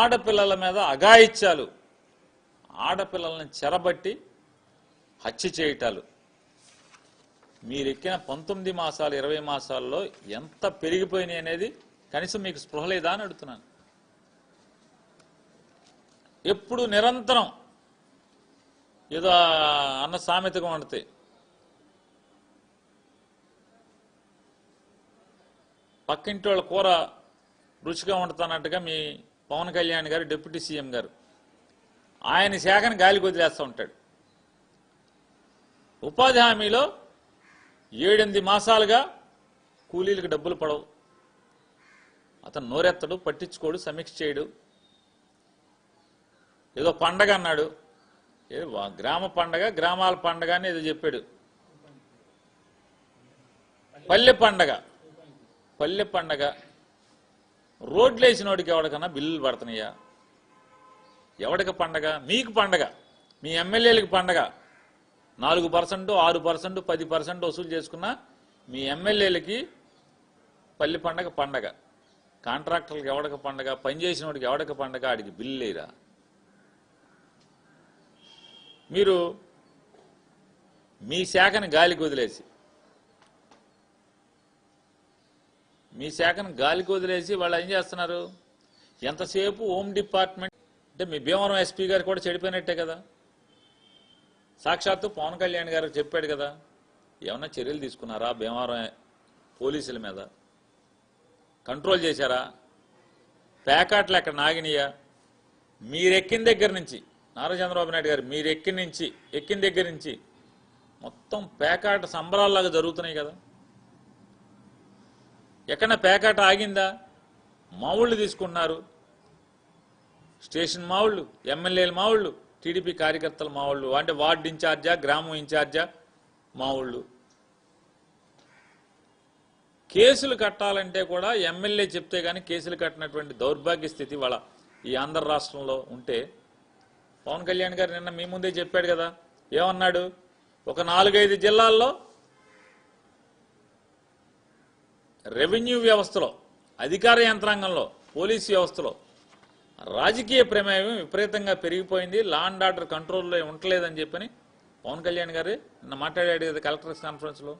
ఆడపిల్లల మీద అఘాయిత్యాలు, ఆడపిల్లల్ని చెరబట్టి హత్య చేయటాలు మీరెక్కిన 19 మాసాలు 20 మాసాల్లో ఎంత పెరిగిపోయినాయి అనేది కనీసం మీకు స్పృహ లేదా అని అడుగుతున్నాను. ఎప్పుడు నిరంతరం ఏదో అన్న సామెతగా ఉండితే పక్కింటి వాళ్ళ కూర రుచిగా వండుతానట్టుగా మీ పవన్ కళ్యాణ్ గారు డిప్యూటీ సీఎం గారు ఆయన శాఖను గాలికి వదిలేస్తూ ఉంటాడు. ఉపాధి హామీలో 7-8 మాసాలుగా కూలీలకు డబ్బులు పడవు. అతను నోరెత్తడు, పట్టించుకోడు, సమీక్ష చేయడు. ఏదో పండగ అన్నాడు, ఏదో గ్రామ పండగ, గ్రామాల పండగ అని ఏదో చెప్పాడు. పల్లె పండగ, పల్లె పండగ. రోడ్లు వేసిన వాడికి ఎవడికన్నా బిల్లులు పడుతున్నాయా? ఎవడికి పండగ? మీకు పండగ, మీ ఎమ్మెల్యేలకు పండగ. 4%, 6%, 10% వసూలు చేసుకున్నా మీ ఎమ్మెల్యేలకి పల్లె పండగ పండగ. కాంట్రాక్టర్లకు ఎవడికి పండగ? పనిచేసిన వాడికి ఎవడికి పండగ? ఆడికి బిల్లు లేరా? మీరు మీ శాఖను గాలికి వదిలేసి వాళ్ళు ఏం చేస్తున్నారు? ఎంతసేపు హోమ్ డిపార్ట్మెంట్ అంటే మీ భీమవరం ఎస్పీ గారు కూడా చెడిపోయినట్టే కదా. సాక్షాత్తు పవన్ కళ్యాణ్ గారు చెప్పాడు కదా. ఏమన్నా చర్యలు తీసుకున్నారా భీమవరం పోలీసుల మీద? కంట్రోల్ చేశారా? ప్యాకాట్లు ఎక్కడ నాగినయా? మీరెక్కిన దగ్గర నుంచి నారా చంద్రబాబు నాయుడు గారు ఎక్కిన దగ్గర నుంచి మొత్తం పేకాట సంబరాల్లాగా జరుగుతున్నాయి కదా. ఎక్కడన్నా పేకాట ఆగిందా? మావుళ్ళు తీసుకుంటున్నారు. స్టేషన్ మావుళ్ళు, ఎమ్మెల్యేల మావుళ్ళు, టీడీపీ కార్యకర్తల మావుళ్ళు, అంటే వార్డు ఇన్ఛార్జా, గ్రామం ఇన్ఛార్జా మావుళ్ళు. కేసులు కట్టాలంటే కూడా ఎమ్మెల్యే చెప్తే కానీ కేసులు కట్టినటువంటి దౌర్భాగ్య స్థితి వాళ్ళ ఈ ఆంధ్ర రాష్ట్రంలో ఉంటే, పవన్ కళ్యాణ్ గారు నిన్న మీ ముందే చెప్పాడు కదా. ఏమన్నాడు? ఒక 4-5 జిల్లాల్లో రెవెన్యూ వ్యవస్థలో, అధికార యంత్రాంగంలో, పోలీసు వ్యవస్థలో రాజకీయ ప్రమేయం విపరీతంగా పెరిగిపోయింది, లా అండ్ ఆర్డర్ కంట్రోల్లో ఉండలేదని చెప్పని పవన్ కళ్యాణ్ గారు నిన్న మాట్లాడాడు కదా కలెక్టర్స్ కాన్ఫరెన్స్లో.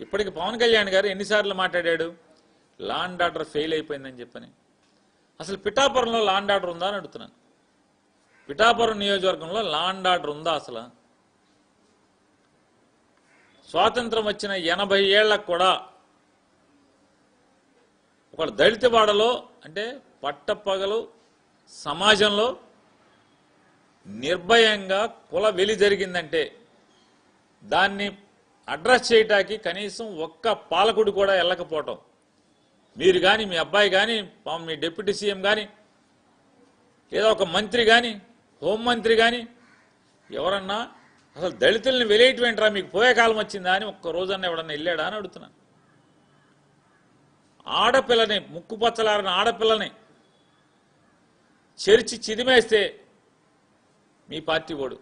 ఇప్పటికి పవన్ కళ్యాణ్ గారు ఎన్నిసార్లు మాట్లాడాడు? లా అండ్ ఆర్డర్ ఫెయిల్ అయిపోయిందని చెప్పని. అసలు పిఠాపురంలో లా అండ్ ఆర్డర్ ఉందా అని అడుగుతున్నాను. పిఠాపురం నియోజకవర్గంలో లా అండ్ ఆర్డర్ ఉందా అసలు? స్వాతంత్రం వచ్చిన 80 ఏళ్లకు కూడా ఒక దళిత వాడలో, అంటే పట్టపగలు సమాజంలో నిర్భయంగా కుల వెలి జరిగిందంటే దాన్ని అడ్రస్ చేయటానికి కనీసం ఒక్క పాలకుడు కూడా వెళ్ళకపోవటం, మీరు కానీ, మీ అబ్బాయి కానీ, మీ డిప్యూటీ సీఎం కానీ, లేదా ఒక మంత్రి కానీ, హోంమంత్రి కానీ ఎవరన్నా అసలు దళితుల్ని వెలేయటం ఏంట్రా, మీకు పోయే కాలం వచ్చిందా అని ఒక్క రోజన్నా ఎవడన్నా వెళ్ళాడా అని అడుగుతున్నాను. ఆడపిల్లని, ముక్కుపచ్చలారిన ఆడపిల్లని చెరిచి చిదిమేస్తే మీ పార్టీ వాడు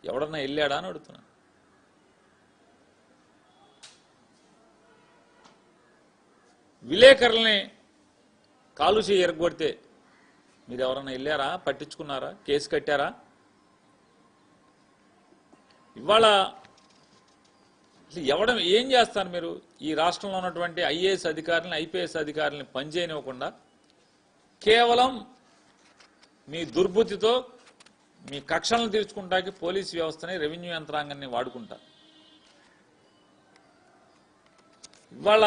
ఎవడన్నా వెళ్ళాడా అని అడుగుతున్నాను. విలేకరుల్ని కాలు చేయి ఎరగొడితే మీరు ఎవరన్నా వెళ్ళారా? పట్టించుకున్నారా? కేసు కట్టారా? ఇవాళ అసలు ఏం చేస్తారు మీరు? ఈ రాష్ట్రంలో ఉన్నటువంటి ఐఏఎస్ అధికారులను, ఐపీఎస్ అధికారులను పనిచేయనివ్వకుండా కేవలం మీ దుర్బుద్ధితో మీ కక్షలను తీర్చుకుంటానికి పోలీసు వ్యవస్థని, రెవెన్యూ యంత్రాంగాన్ని వాడుకుంటారు. ఇవాళ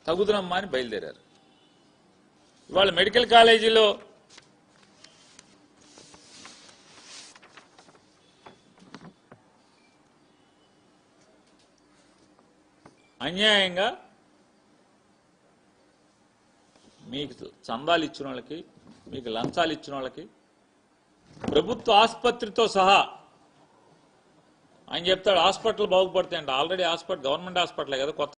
తగుదనమ్మా అని బయలుదేరారు. ఇవాళ మెడికల్ కాలేజీలో అన్యాయంగా మీకు చందాలు ఇచ్చిన వాళ్ళకి, మీకు లంచాలు ఇచ్చిన వాళ్ళకి ప్రభుత్వ ఆసుపత్రితో సహా ఆయన చెప్తాడు హాస్పిటల్ బాగుపడతాయంట. ఆల్రెడీ గవర్నమెంట్ హాస్పిటలే కదా, కొత్త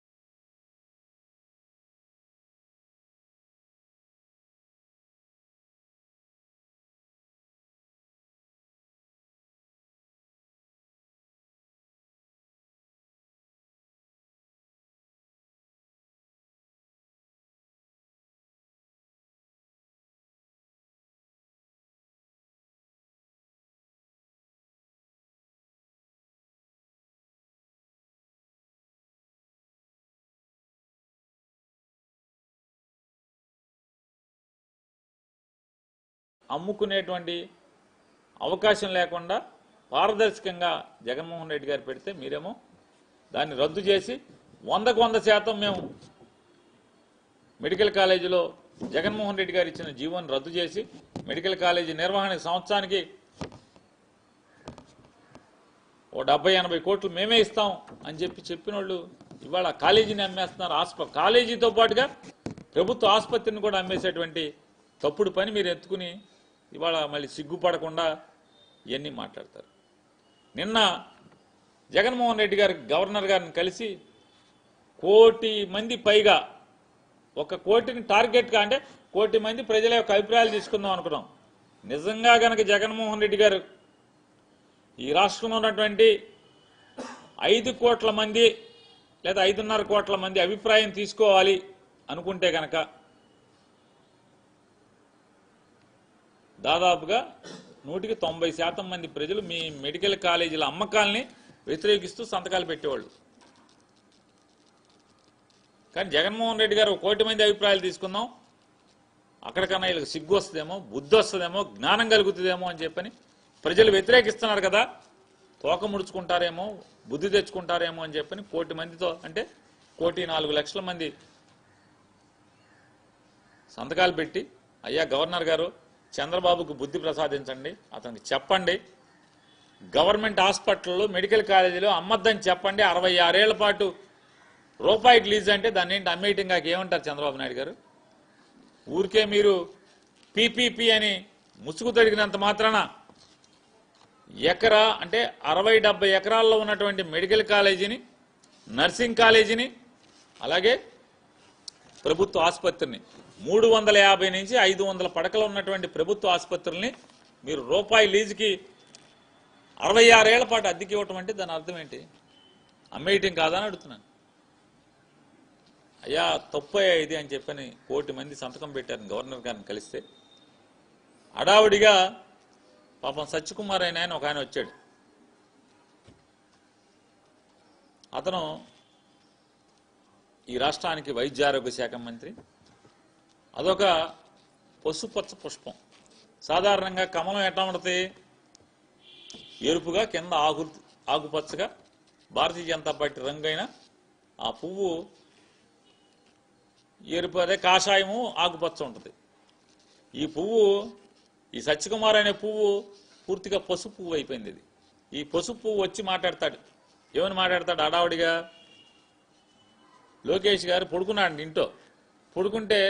అమ్ముకునేటువంటి అవకాశం లేకుండా పారదర్శకంగా జగన్మోహన్ రెడ్డి గారు పెడితే మీరేమో దాన్ని రద్దు చేసి 100% మేము మెడికల్ కాలేజీలో జగన్మోహన్ రెడ్డి గారు ఇచ్చిన జీవోని రద్దు చేసి మెడికల్ కాలేజీ నిర్వహణకి సంవత్సరానికి ఓ 70-80 కోట్లు మేమే ఇస్తాం అని చెప్పిన వాళ్ళు ఇవాళ కాలేజీని అమ్మేస్తున్నారు. కాలేజీతో పాటుగా ప్రభుత్వ ఆసుపత్రిని కూడా అమ్మేసేటువంటి తప్పుడు పని మీరు ఎత్తుకుని ఇవాళ మళ్ళీ సిగ్గుపడకుండా ఇవన్నీ మాట్లాడతారు. నిన్న జగన్మోహన్ రెడ్డి గారు గవర్నర్ గారిని కలిసి 1 కోటి మంది పైగా 1 కోటిని టార్గెట్గా అంటే 1 కోటి మంది ప్రజల యొక్క అభిప్రాయాలు తీసుకుందాం అనుకున్నాం. నిజంగా గనక జగన్మోహన్ రెడ్డి గారు ఈ రాష్ట్రంలో ఉన్నటువంటి 5 కోట్ల మంది లేదా 5.5 కోట్ల మంది అభిప్రాయం తీసుకోవాలి అనుకుంటే గనక దాదాపుగా 190% మంది ప్రజలు మీ మెడికల్ కాలేజీల అమ్మకాలని వ్యతిరేకిస్తూ సంతకాలు పెట్టేవాళ్ళు. కానీ జగన్మోహన్ రెడ్డి గారు 1 కోటి మంది అభిప్రాయాలు తీసుకుందాం, అక్కడికన్నా వీళ్ళకి సిగ్గు వస్తుందేమో, బుద్ధి వస్తుందేమో, జ్ఞానం కలుగుతుందేమో అని చెప్పని ప్రజలు వ్యతిరేకిస్తున్నారు కదా, తోక ముడుచుకుంటారేమో, బుద్ధి తెచ్చుకుంటారేమో అని చెప్పని 1 కోటి మందితో అంటే 1,04,00,000 మంది సంతకాలు పెట్టి, అయ్యా గవర్నర్ గారు చంద్రబాబుకు బుద్ధి ప్రసాదించండి, అతనికి చెప్పండి గవర్నమెంట్ హాస్పిటల్లో మెడికల్ కాలేజీలో అమ్మద్దని చెప్పండి, 66 ఏళ్ల పాటు రూపాయికి లీజ్ అంటే దాన్ని ఏంటి అమ్మేయటంగా ఏమంటారు చంద్రబాబు నాయుడు గారు? ఊరికే మీరు పీపీపీ అని ముసుగు తడిగినంత మాత్రాన ఎకరా అంటే 60-70 ఎకరాల్లో ఉన్నటువంటి మెడికల్ కాలేజీని, నర్సింగ్ కాలేజీని, అలాగే ప్రభుత్వ ఆసుపత్రిని 350 నుంచి 500 పడకలు ఉన్నటువంటి ప్రభుత్వ ఆసుపత్రుల్ని మీరు రూపాయి లీజుకి 66 ఏళ్ల పాటు అద్దెకి ఇవ్వటం అంటే దాని అర్థం ఏంటి? అమ్మేయటం కాదని అడుగుతున్నాను. అయ్యా తప్పయ్యా ఇది అని చెప్పని 1 కోటి మంది సంతకం పెట్టారు గవర్నర్ గారిని కలిస్తే. అడావుడిగా పాపం సత్యకుమార్ ఆయన ఒక ఆయన వచ్చాడు. అతను ఈ రాష్ట్రానికి వైద్య ఆరోగ్య శాఖ మంత్రి. అదొక పసుపచ్చ పుష్పం. సాధారణంగా కమలం ఎట్లా ఉంటుంది? ఎరుపుగా కింద ఆకుపచ్చగా భారతీయ జనతా పార్టీ రంగు అయిన ఆ పువ్వు ఎరుపు, అదే కాషాయము ఆకుపచ్చ ఉంటుంది. ఈ పువ్వు, ఈ సత్యకుమార్ అనే పువ్వు పూర్తిగా పసుపు పువ్వు అయిపోయింది. ఇది ఈ పసుపు పువ్వు వచ్చి మాట్లాడతాడు. ఏమని మాట్లాడతాడు? అడావుడిగా లోకేష్ గారు పడుకున్నాడు ఇంట్లో. పడుకుంటే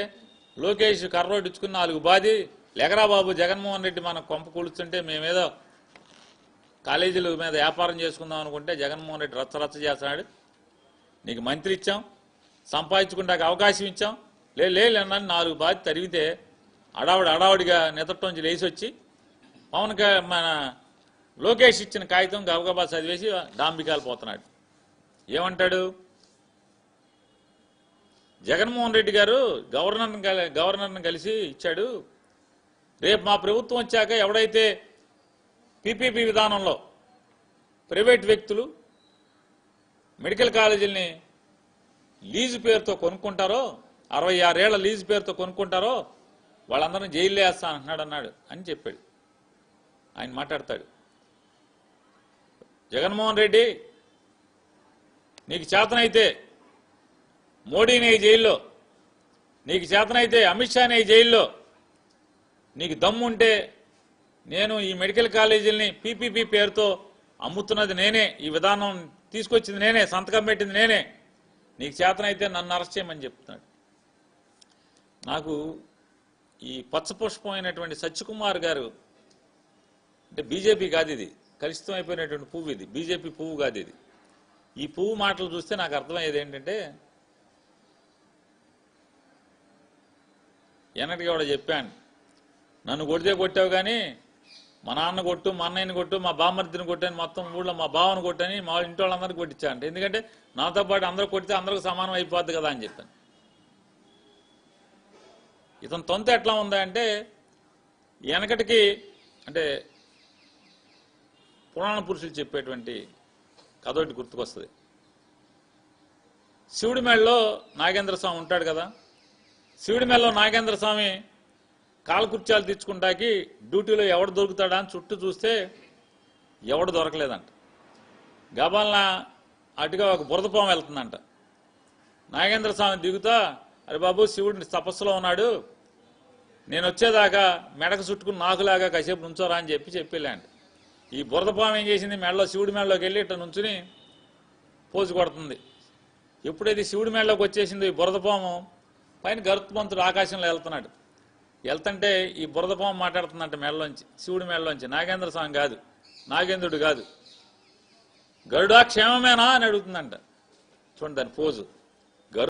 లోకేష్ కర్రోడు ఇచ్చుకుని 4 బాది, లెగరా బాబు జగన్మోహన్ రెడ్డి మన కొంప కూలుస్తుంటే మేమేదో కాలేజీల మీద వ్యాపారం చేసుకుందాం అనుకుంటే జగన్మోహన్ రెడ్డి రచ్చరచ్చ చేస్తున్నాడు, నీకు మంత్రి ఇచ్చాం, సంపాదించుకుంటాక అవకాశం ఇచ్చాం, లేనని 4 బాది తరిగితే అడావుడిగా నిద్రలోంచి లేచి వచ్చి మన లోకేష్ ఇచ్చిన కాగితం గబగబా చదివేసి డాంబికాలు పోతున్నాడు. ఏమంటాడు? జగన్మోహన్ రెడ్డి గారు గవర్నర్ని కలిసి ఇచ్చాడు, రేపు మా ప్రభుత్వం వచ్చాక ఎవడైతే పీపీపీ విధానంలో ప్రైవేట్ వ్యక్తులు మెడికల్ కాలేజీలని లీజు పేరుతో కొనుక్కుంటారో, 66 ఏళ్ల లీజు పేరుతో కొనుక్కుంటారో వాళ్ళందరినీ జైల్లో వేస్తానంటున్నాడు అని చెప్పాడు. ఆయన మాట్లాడతాడు, జగన్మోహన్ రెడ్డి నీకు చేతనైతే మోడీని జైల్లో, నీకు చేతనైతే అమిత్ షాని జైల్లో, నీకు దమ్ముంటే నేను ఈ మెడికల్ కాలేజీలని పీపీపీ పేరుతో అమ్ముతున్నది నేనే, ఈ విధానం తీసుకొచ్చింది నేనే, సంతకం పెట్టింది నేనే, నీకు చేతనైతే నన్ను అరెస్ట్ చేయమని చెప్తున్నాడు. నాకు ఈ పచ్చపుష్పమైనటువంటి సత్యకుమార్ గారు అంటే బీజేపీ కాదు, ఇది కలుషితం అయిపోయినటువంటి పువ్వు, ఇది బీజేపీ పువ్వు కాదు ఇది. ఈ పువ్వు మాటలు చూస్తే నాకు అర్థమయ్యేది ఏంటంటే, వెనకటికి కూడా చెప్పాను, నన్ను కొడితే కొట్టావు కానీ మా నాన్న కొట్టు, మా అన్నయ్యని కొట్టు, మా బామ్మర్దిని కొట్టాను, మొత్తం ఊళ్ళో మా బావను కొట్టని మా ఇంటి వాళ్ళందరికీ కొట్టించాను. ఎందుకంటే నాతో పాటు అందరూ కొడితే అందరికి సమానం అయిపోద్ది కదా అని చెప్పాను. ఇతని తొంత ఎట్లా ఉందా అంటే, వెనకటికి అంటే పురాణ పురుషులు చెప్పేటువంటి కథ ఒకటి గుర్తుకొస్తుంది. శివుడి మేడలో నాగేంద్ర స్వామి ఉంటాడు కదా. శివుడి మేడలో నాగేంద్ర స్వామి కాలకృత్యాలు తీర్చుకుంటాకి డ్యూటీలో ఎవడు దొరుకుతాడా అని చుట్టూ చూస్తే ఎవడు దొరకలేదంట. గబాలన అటుగా ఒక బురదపాము వెళ్తుందంట. నాగేంద్ర స్వామి దిగుతా, అరే బాబు శివుడిని తపస్సులో ఉన్నాడు, నేను వచ్చేదాకా మెడకు చుట్టుకుని నాకులాగా కాసేపు నుంచోరా అని చెప్పేళ్ళంట. ఈ బురదపాము ఏం చేసింది, మెడలో శివుడి మెడలోకి వెళ్ళి ఇట్లా నుంచుని పోజు కొడుతుంది. ఎప్పుడైతే శివుడి మెడలోకి వచ్చేసిందో ఈ బురదపాము, పైన గరుత్మంతుడు ఆకాశంలో వెళ్తున్నాడు. వెళ్తుంటే ఈ బురదపాము మాట్లాడుతుందంట మెడలోంచి, శివుడి మెడలోంచి. నాగేంద్ర స్వామి కాదు, నాగేంద్రుడు కాదు. గరుడా క్షేమమేనా అని అడుగుతుందంట. చూడండి దాని పోజు.